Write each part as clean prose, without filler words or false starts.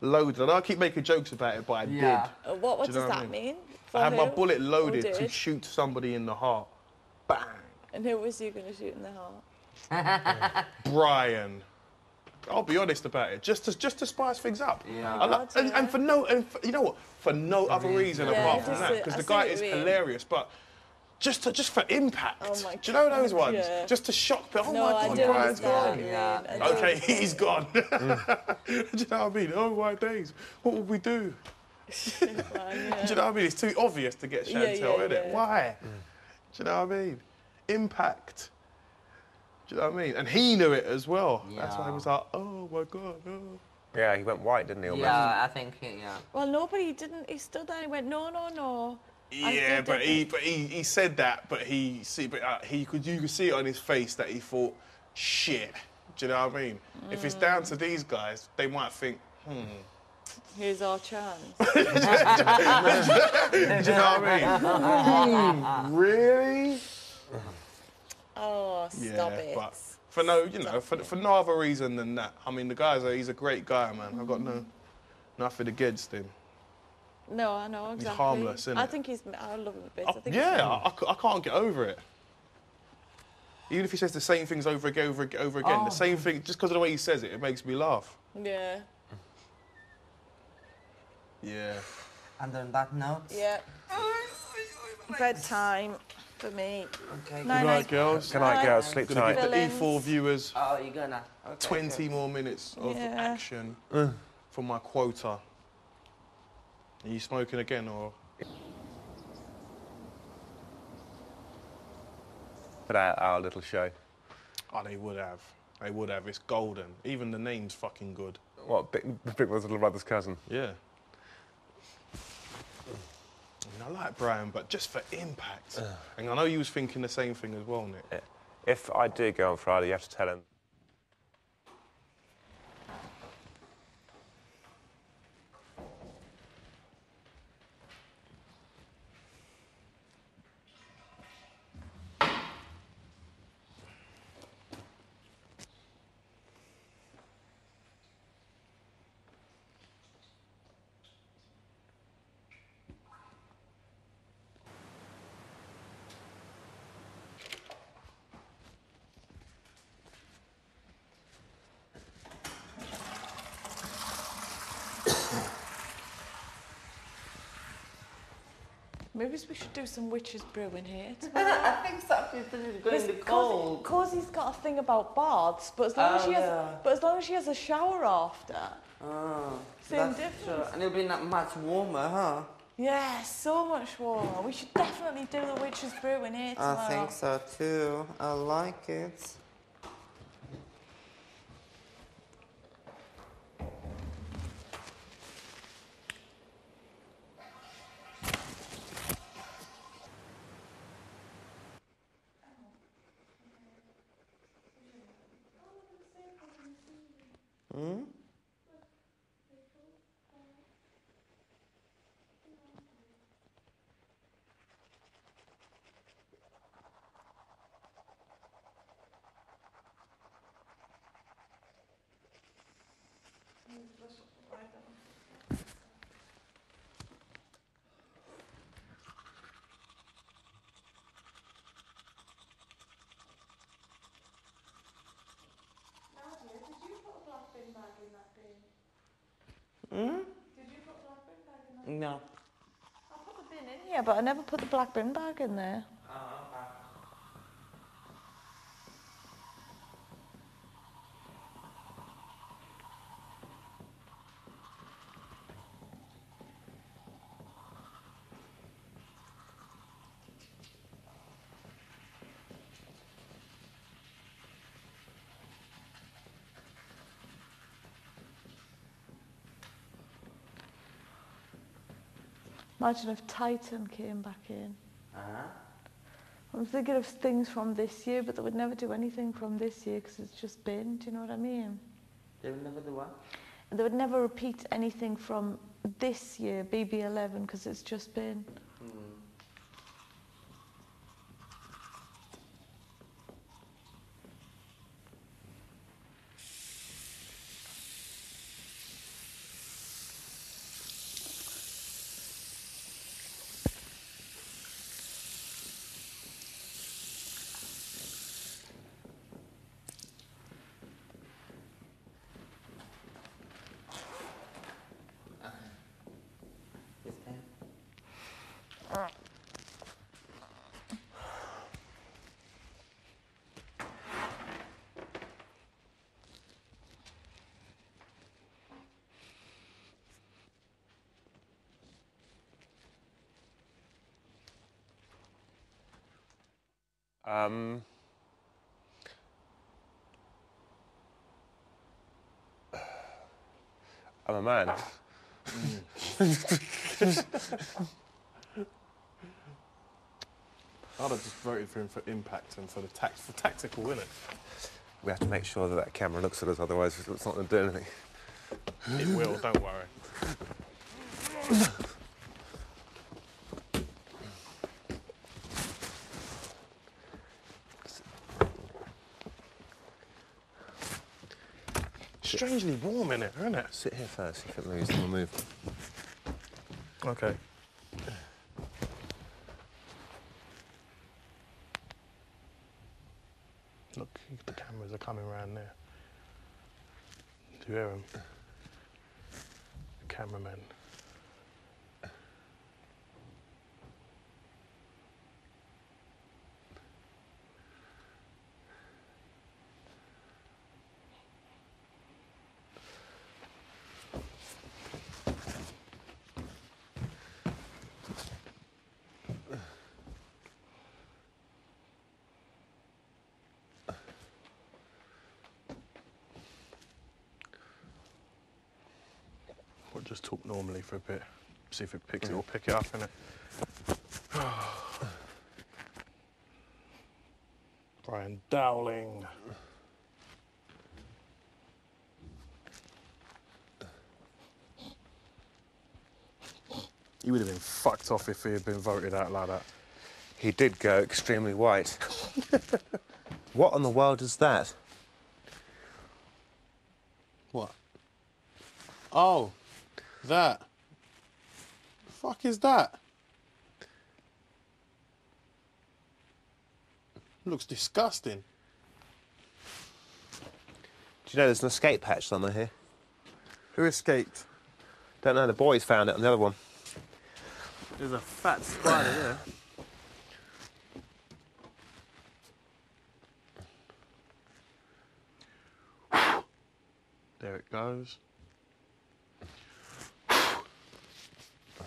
loaded. I know I keep making jokes about it, but I did. What Do does you know what I that mean? mean? I had my bullet loaded Who to did? shoot somebody in the heart. Bang. And who was you going to shoot in the heart? Brian. I'll be honest about it, just to spice things up. Yeah. And you know what? For no other reason apart from that, because the guy is hilarious. But just for impact. Oh my God. Do you know those ones? Yeah. Just to shock people. Oh No, my I God, do Brian's gone. understand what you mean. Okay, he's gone. Do you know what I mean? Oh my days, what would we do? Do you know what I mean? It's too obvious to get Chantel, isn't it? Why? Do you know what I mean? Impact. Do you know what I mean? And he knew it as well. Yeah. That's why he was like, oh my God, oh. Yeah, he went white, didn't he? Almost? Yeah, I think Well, nobody didn't. He stood there and he went, no, no, no. Yeah, but he said that, but you could see it on his face that he thought, shit. Do you know what I mean? If it's down to these guys, they might think, here's our chance. Do you know what I mean? Really? Oh, stop it. But for no other reason than that. I mean, he's a great guy, man. I've got nothing against him. No, I know, exactly. He's harmless, isn't I it? think I love him a bit. I can't get over it. Even if he says the same things over again, the same thing, just because of the way he says it, it makes me laugh. Yeah. And on that note... Yeah. Bedtime for me. Okay. Good night, girls. Good night, girls. Sleep tight. Give the E4 viewers you're gonna... 20 more minutes of action for my quota. Are you smoking again, or...? For our little show. Oh, they would have. They would have. It's golden. Even the name's fucking good. What, Big Brother's little brother's cousin? Yeah. I like Brian, but just for impact. And I know you was thinking the same thing as well, Nick. Yeah. If I do go on Friday, you have to tell him. Maybe we should do some witches brewing here. I think something is going to cold. Because he's got a thing about baths, but as long as she has a shower after. Same difference. True. And it'll be not much warmer, huh? Yeah, so much warmer. We should definitely do the witches brewing here tomorrow. I think so too. I like it. No. I put the bin in here, but I never put the black bin bag in there. Imagine if Titan came back in. I'm thinking of things from this year, but they would never do anything from this year because it's just been. Do you know what I mean? They would never do what? They would never repeat anything from this year, BB11, because it's just been. I'm a man. I'd have just voted for him for impact and for the tactical, innit? We have to make sure that that camera looks at us, otherwise it's not going to do anything. It will, don't worry. Strangely warm in it, isn't it? Sit here first, if it moves, then we'll move. Okay. Look, the cameras are coming round there. Do you hear them? The cameramen. We'll just talk normally for a bit. See if it picks it or pick it up, innit? Brian Dowling. He would have been fucked off if he had been voted out like that. He did go extremely white. What in the world is that? What? Oh, that. The fuck is that? Looks disgusting. Do you know there's an escape hatch somewhere here? Who escaped? Don't know, the boys found it on the other one. There's a fat spider there. There it goes.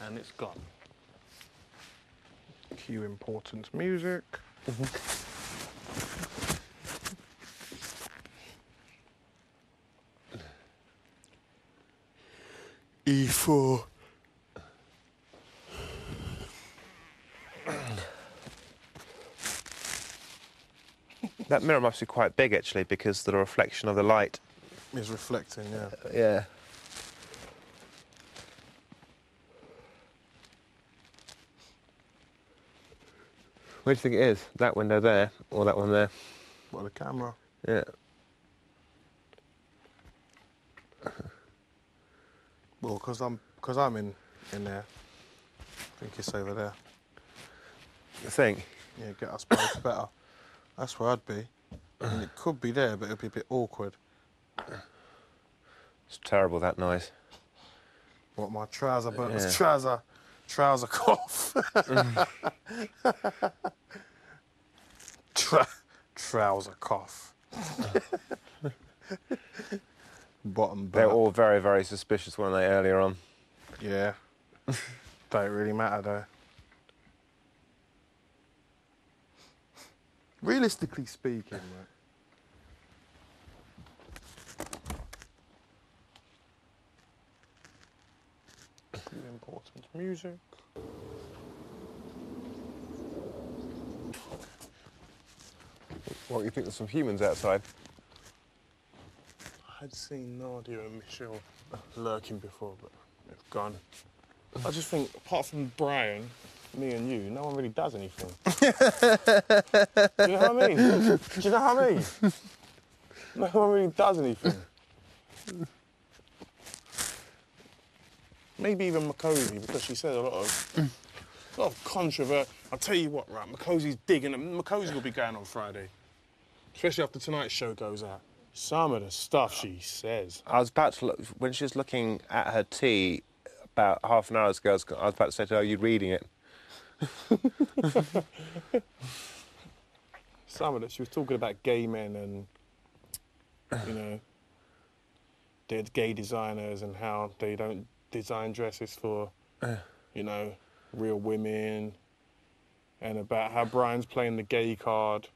And it's gone. Cue important music. E4. That mirror must be quite big, actually, because the reflection of the light. Is reflecting, yeah. Yeah. Where do you think it is? That window there, or that one there? What, the camera? Yeah. Well, because I'm in there. I think it's over there. You think? Yeah, get us both better. That's where I'd be. And it could be there, but it'd be a bit awkward. It's terrible, that noise. What, my trouser burnt? Yeah. Trouser cough. Trouser cough. Bottom burnt. They're all very, very suspicious, weren't they, earlier on? Yeah. Don't really matter, though. Realistically speaking, right? Important music. What, you think there's some humans outside? I'd seen Nadia and Michelle lurking before, but they've gone. I just think, apart from Brian, me and you, no one really does anything. Do you know what I mean? Do you know what I mean? No one really does anything. Maybe even Makosi, because she said a lot of controversy. I'll tell you what, right, Makosi's digging, and Makosi will be going on Friday. Especially after tonight's show goes out. Some of the stuff she says. I was about to look, when she was looking at her tea about half an hour ago, I was about to say to her, are you reading it? Some of it, she was talking about gay men and, you know, they're gay designers and how they don't design dresses for, you know, real women. and about how Brian's playing the gay card.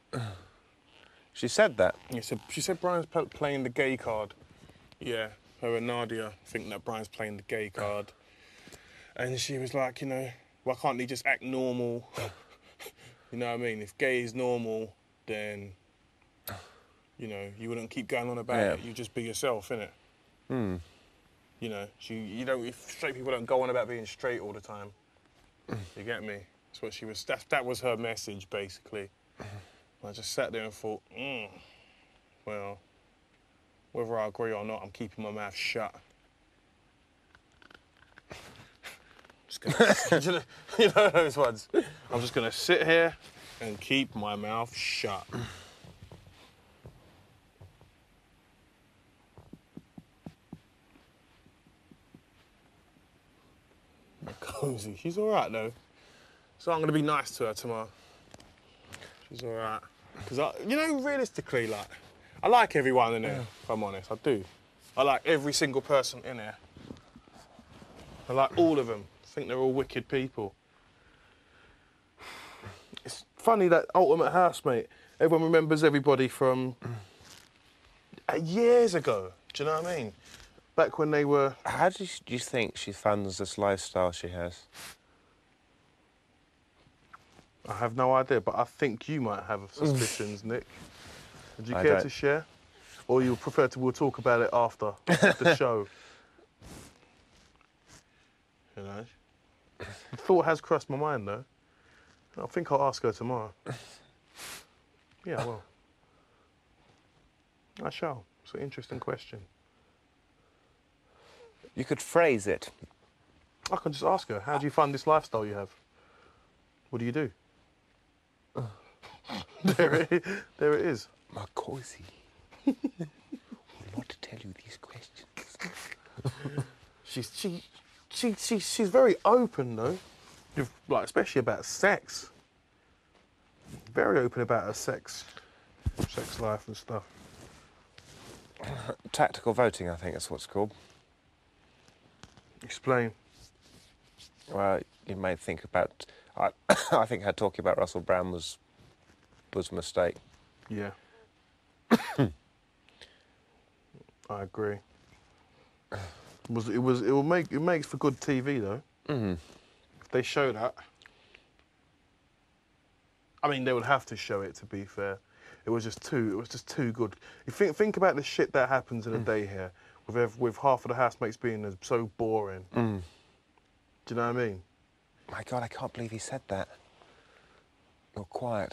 She said that? Yeah, so she said Brian's playing the gay card. Yeah, her and Nadia think that Brian's playing the gay card. And she was like, you know, why can't he just act normal? You know what I mean? If gay is normal, then, you know, you wouldn't keep going on about it. You just be yourself, innit? Hmm. You know, you don't. If straight people don't go on about being straight all the time. You get me? That's what she was. That was her message, basically. I just sat there and thought, well, whether I agree or not, I'm keeping my mouth shut. Just gonna, you know those ones. I'm just gonna sit here and keep my mouth shut. Cozy. She's all right though. So I'm gonna be nice to her tomorrow. She's all right. Because you know, realistically, like, I like everyone in there. If I'm honest, I do. I like every single person in there. I like all of them. I think they're all wicked people. It's funny that Ultimate Housemate, everyone remembers everybody from years ago. Do you know what I mean? Back when they were... How do you think she funds this lifestyle she has? I have no idea, but I think you might have suspicions, Nick. Would you care to share? Or you prefer we'll talk about it after the show? You know? The thought has crossed my mind, though. I think I'll ask her tomorrow. Yeah, well. I shall. It's an interesting question. You could phrase it. I can just ask her, how do you fund this lifestyle you have? What do you do? There it is. Marcosi. will not tell you these questions. She's very open though, like especially about sex. Very open about her sex life and stuff. Tactical voting, I think that's what it's called. Explain. Well, you may think about. I think her talking about Russell Brand was a mistake. Yeah. I agree. It makes for good TV though. Mm-hmm. If they show that, I mean, they would have to show it. To be fair, it was just too good. You think about the shit that happens in a day here, with half of the housemates being so boring. Mm. Do you know what I mean? My God, I can't believe he said that. You're quiet.